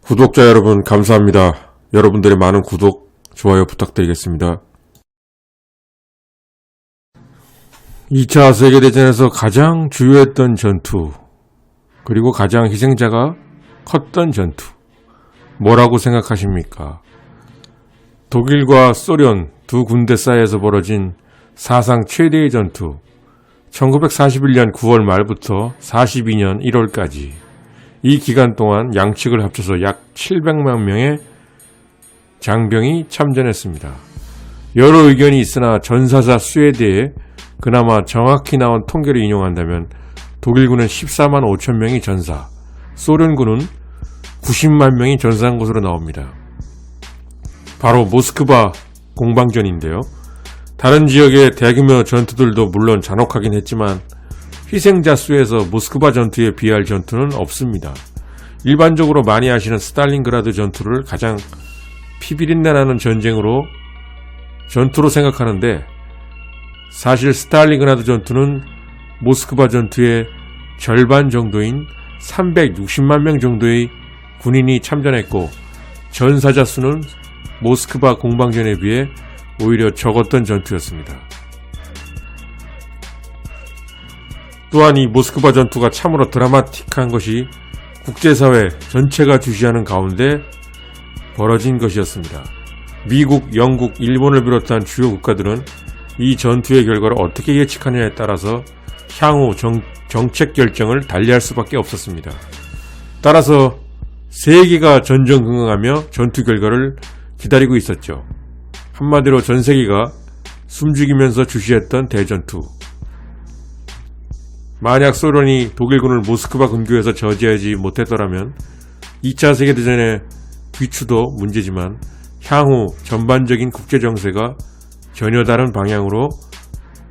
구독자 여러분 감사합니다. 여러분들의 많은 구독, 좋아요 부탁드리겠습니다. 2차 세계대전에서 가장 주요했던 전투, 그리고 가장 희생자가 컸던 전투, 뭐라고 생각하십니까? 독일과 소련 두 군대 사이에서 벌어진 사상 최대의 전투, 1941년 9월 말부터 42년 1월까지 이 기간 동안 양측을 합쳐서 약 700만 명의 장병이 참전했습니다. 여러 의견이 있으나 전사자 수에 대해 그나마 정확히 나온 통계를 인용한다면 독일군은 14만 5천 명이 전사, 소련군은 90만 명이 전사한 것으로 나옵니다. 바로 모스크바 공방전인데요. 다른 지역의 대규모 전투들도 물론 잔혹하긴 했지만 희생자 수에서 모스크바 전투에 비할 전투는 없습니다. 일반적으로 많이 아시는 스탈린그라드 전투를 가장 피비린내나는 전투로 생각하는데, 사실 스탈린그라드 전투는 모스크바 전투의 절반 정도인 360만 명 정도의 군인이 참전했고, 전사자 수는 모스크바 공방전에 비해 오히려 적었던 전투였습니다. 또한 이 모스크바 전투가 참으로 드라마틱한 것이 국제사회 전체가 주시하는 가운데 벌어진 것이었습니다. 미국, 영국, 일본을 비롯한 주요 국가들은 이 전투의 결과를 어떻게 예측하느냐에 따라서 향후 정책 결정을 달리할 수밖에 없었습니다. 따라서 세계가 전전긍긍하며 전투 결과를 기다리고 있었죠. 한마디로 전 세계가 숨죽이면서 주시했던 대전투. 만약 소련이 독일군을 모스크바 근교에서 저지하지 못했더라면 2차 세계대전의 귀추도 문제지만 향후 전반적인 국제정세가 전혀 다른 방향으로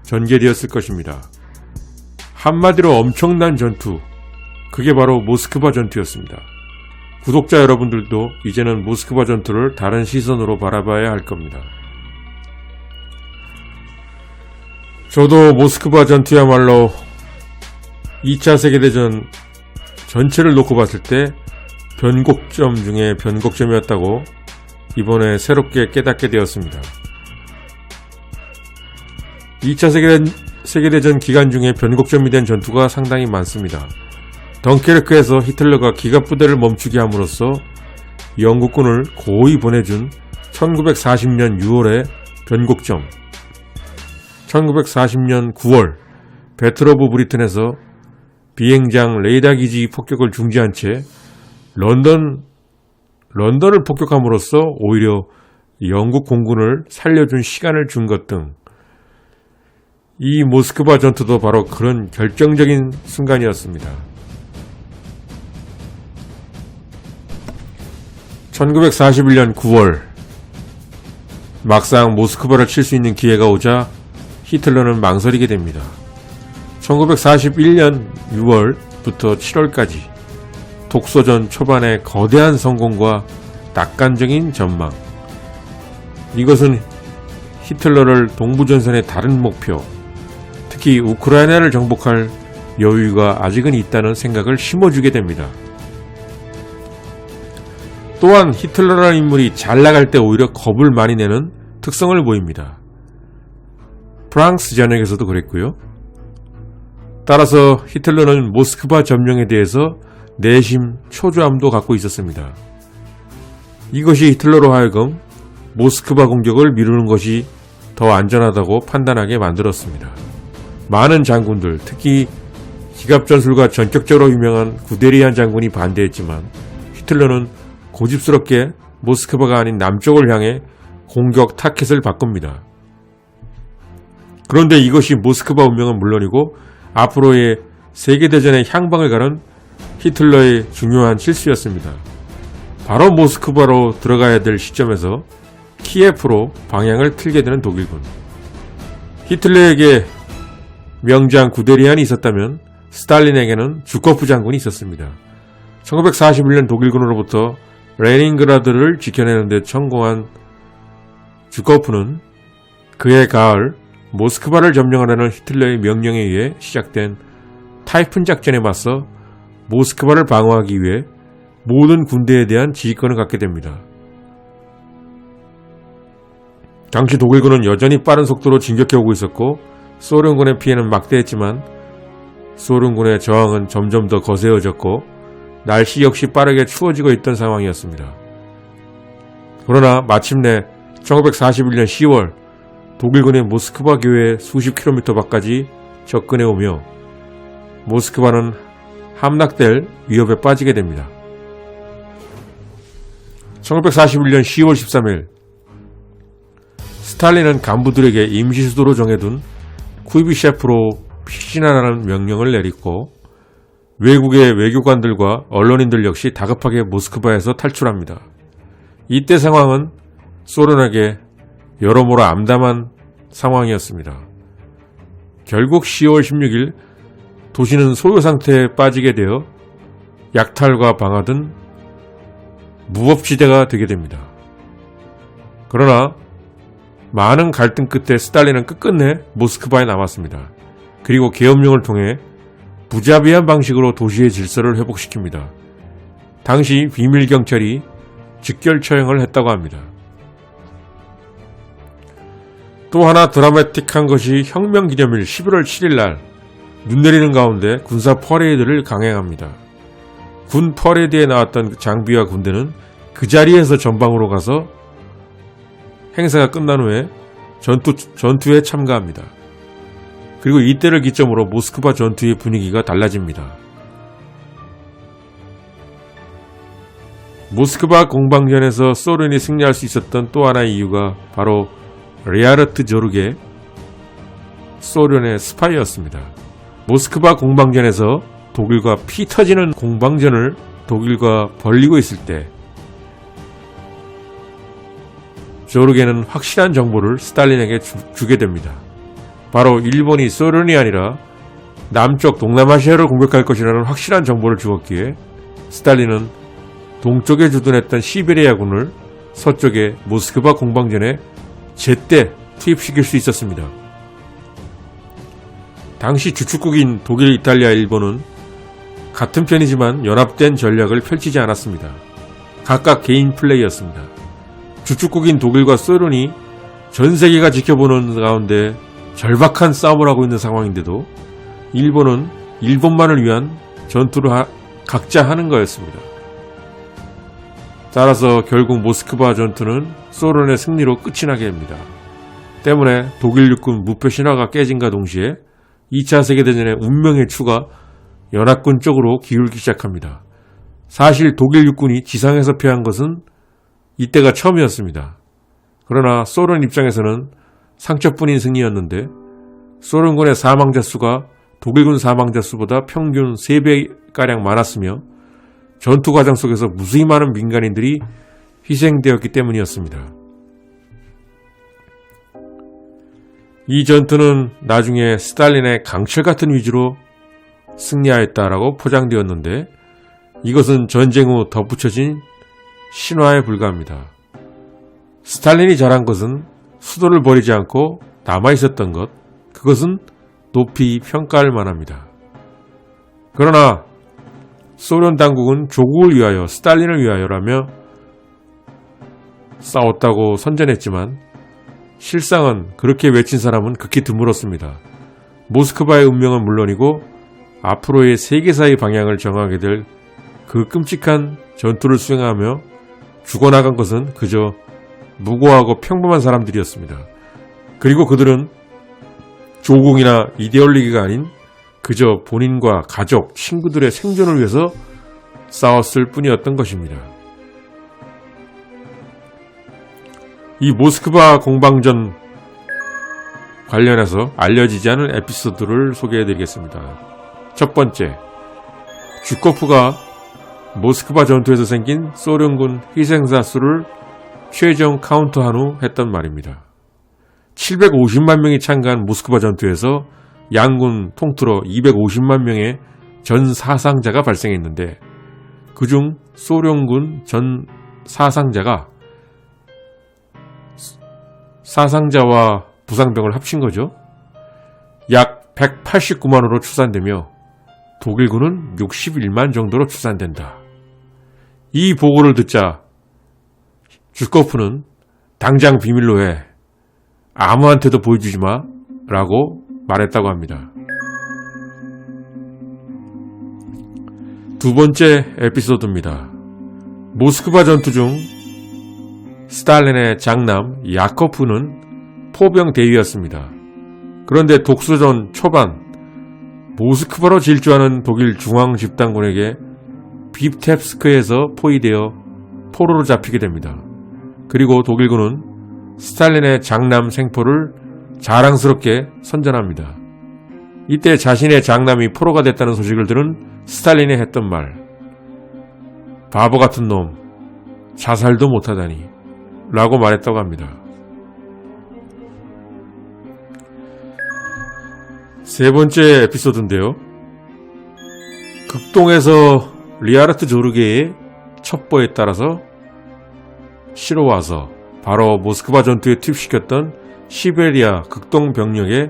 전개되었을 것입니다. 한마디로 엄청난 전투, 그게 바로 모스크바 전투였습니다. 구독자 여러분들도 이제는 모스크바 전투를 다른 시선으로 바라봐야 할 겁니다. 저도 모스크바 전투야말로 2차 세계대전 전체를 놓고 봤을 때 변곡점 중에 변곡점이었다고 이번에 새롭게 깨닫게 되었습니다. 2차 세계대전 기간 중에 변곡점이 된 전투가 상당히 많습니다. 덩케르크에서 히틀러가 기갑부대를 멈추게 함으로써 영국군을 고의 보내준 1940년 6월의 변곡점, 1940년 9월 배틀 오브 브리튼에서 비행장 레이더 기지 폭격을 중지한 채 런던을 폭격함으로써 오히려 영국 공군을 살려준 시간을 준 것 등, 이 모스크바 전투도 바로 그런 결정적인 순간이었습니다. 1941년 9월 막상 모스크바를 칠 수 있는 기회가 오자 히틀러는 망설이게 됩니다. 1941년 6월부터 7월까지 독소전 초반의 거대한 성공과 낙관적인 전망, 이것은 히틀러를 동부전선의 다른 목표, 특히 우크라이나를 정복할 여유가 아직은 있다는 생각을 심어주게 됩니다. 또한 히틀러라는 인물이 잘 나갈 때 오히려 겁을 많이 내는 특성을 보입니다. 프랑스 전역에서도 그랬고요. 따라서 히틀러는 모스크바 점령에 대해서 내심 초조함도 갖고 있었습니다. 이것이 히틀러로 하여금 모스크바 공격을 미루는 것이 더 안전하다고 판단하게 만들었습니다. 많은 장군들, 특히 기갑전술가 전격적으로 유명한 구데리안 장군이 반대했지만 히틀러는 고집스럽게 모스크바가 아닌 남쪽을 향해 공격 타켓을 바꿉니다. 그런데 이것이 모스크바 운명은 물론이고 앞으로의 세계대전의 향방을 가는 히틀러의 중요한 실수였습니다. 바로 모스크바로 들어가야 될 시점에서 키예프로 방향을 틀게 되는 독일군. 히틀러에게 명장 구데리안이 있었다면 스탈린에게는 주코프 장군이 있었습니다. 1941년 독일군으로부터 레닌그라드를 지켜내는 데 성공한 주코프는 그해 가을 모스크바를 점령하라는 히틀러의 명령에 의해 시작된 타이푼 작전에 맞서 모스크바를 방어하기 위해 모든 군대에 대한 지휘권을 갖게 됩니다. 당시 독일군은 여전히 빠른 속도로 진격해오고 있었고 소련군의 피해는 막대했지만 소련군의 저항은 점점 더 거세어졌고 날씨 역시 빠르게 추워지고 있던 상황이었습니다. 그러나 마침내 1941년 10월 독일군의 모스크바 교외 수십 킬로미터 밖까지 접근해오며 모스크바는 함락될 위협에 빠지게 됩니다. 1941년 10월 13일 스탈린은 간부들에게 임시 수도로 정해둔 쿠이비셰프로 피신하라는 명령을 내리고 외국의 외교관들과 언론인들 역시 다급하게 모스크바에서 탈출합니다. 이때 상황은 소련에게 여러모로 암담한 상황이었습니다. 결국 10월 16일 도시는 소요 상태에 빠지게 되어 약탈과 방화 등 무법지대가 되게 됩니다. 그러나 많은 갈등 끝에 스탈린은 끝끝내 모스크바에 남았습니다. 그리고 계엄령을 통해 무자비한 방식으로 도시의 질서를 회복시킵니다. 당시 비밀경찰이 직결 처형을 했다고 합니다. 또 하나 드라마틱한 것이 혁명기념일 11월 7일 날 눈 내리는 가운데 군사 퍼레이드를 강행합니다. 군 퍼레이드에 나왔던 장비와 군대는 그 자리에서 전방으로 가서 행사가 끝난 후에 전투에 참가합니다. 그리고 이때를 기점으로 모스크바 전투의 분위기가 달라집니다. 모스크바 공방전에서 소련이 승리할 수 있었던 또 하나의 이유가 바로 리하르트 조르게 소련의 스파이였습니다. 모스크바 공방전에서 독일과 피 터지는 공방전을 독일과 벌이고 있을 때 조르게는 확실한 정보를 스탈린에게 주게 됩니다. 바로 일본이 소련이 아니라 남쪽 동남아시아를 공격할 것이라는 확실한 정보를 주었기에 스탈린은 동쪽에 주둔했던 시베리아군을 서쪽의 모스크바 공방전에 제때 투입시킬 수 있었습니다. 당시 주축국인 독일, 이탈리아, 일본은 같은 편이지만 연합된 전략을 펼치지 않았습니다. 각각 개인 플레이였습니다. 주축국인 독일과 소련이 전 세계가 지켜보는 가운데 절박한 싸움을 하고 있는 상황인데도 일본은 일본만을 위한 전투를 각자 하는 거였습니다. 따라서 결국 모스크바 전투는 소련의 승리로 끝이 나게 됩니다. 때문에 독일 육군 무표 신화가 깨진과 동시에 2차 세계대전의 운명의 추가 연합군 쪽으로 기울기 시작합니다. 사실 독일 육군이 지상에서 패한 것은 이때가 처음이었습니다. 그러나 소련 입장에서는 상처뿐인 승리였는데 소련군의 사망자 수가 독일군 사망자 수보다 평균 3배가량 많았으며 전투 과정 속에서 무수히 많은 민간인들이 희생되었기 때문이었습니다. 이 전투는 나중에 스탈린의 강철 같은 위주로 승리하였다라고 포장되었는데 이것은 전쟁 후 덧붙여진 신화에 불과합니다. 스탈린이 잘한 것은 수도를 버리지 않고 남아있었던 것, 그것은 높이 평가할 만합니다. 그러나 소련 당국은 조국을 위하여, 스탈린을 위하여라며 싸웠다고 선전했지만 실상은 그렇게 외친 사람은 극히 드물었습니다. 모스크바의 운명은 물론이고 앞으로의 세계사의 방향을 정하게 될 그 끔찍한 전투를 수행하며 죽어나간 것은 그저 무고하고 평범한 사람들이었습니다. 그리고 그들은 조국이나 이데올로기가 아닌 그저 본인과 가족, 친구들의 생존을 위해서 싸웠을 뿐이었던 것입니다. 이 모스크바 공방전 관련해서 알려지지 않은 에피소드를 소개해드리겠습니다. 첫 번째, 주코프가 모스크바 전투에서 생긴 소련군 희생자 수를 최종 카운트한 후 했던 말입니다. 750만 명이 참가한 모스크바 전투에서 양군 통틀어 250만 명의 전 사상자가 발생했는데 그중 소련군 전 사상자가 사상자와 부상병을 합친 거죠. 약 189만으로 추산되며 독일군은 61만 정도로 추산된다. 이 보고를 듣자 주코프는 당장 비밀로 해. 아무한테도 보여주지 마. 라고 말했다고 합니다. 두 번째 에피소드입니다. 모스크바 전투 중 스탈린의 장남 야코프는 포병 대위였습니다. 그런데 독소전 초반 모스크바로 질주하는 독일 중앙집단군에게 비텝스크에서 포위되어 포로로 잡히게 됩니다. 그리고 독일군은 스탈린의 장남 생포를 자랑스럽게 선전합니다. 이때 자신의 장남이 포로가 됐다는 소식을 들은 스탈린이 했던 말, 바보 같은 놈, 자살도 못하다니 라고 말했다고 합니다. 세 번째 에피소드인데요. 극동에서 리하르트 조르게의 첩보에 따라서 시로 와서 바로 모스크바 전투에 투입시켰던 시베리아 극동 병력의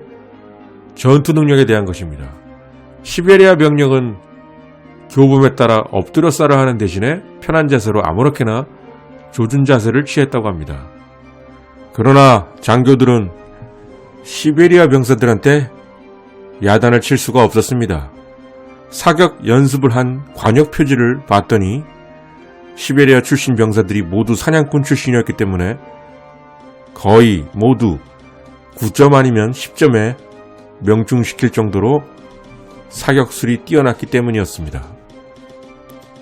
전투 능력에 대한 것입니다. 시베리아 병력은 교범에 따라 엎드려 싸라 하는 대신에 편한 자세로 아무렇게나 조준 자세를 취했다고 합니다. 그러나 장교들은 시베리아 병사들한테 야단을 칠 수가 없었습니다. 사격 연습을 한 관역 표지를 봤더니 시베리아 출신 병사들이 모두 사냥꾼 출신이었기 때문에 거의 모두 9점 아니면 10점에 명중시킬 정도로 사격술이 뛰어났기 때문이었습니다.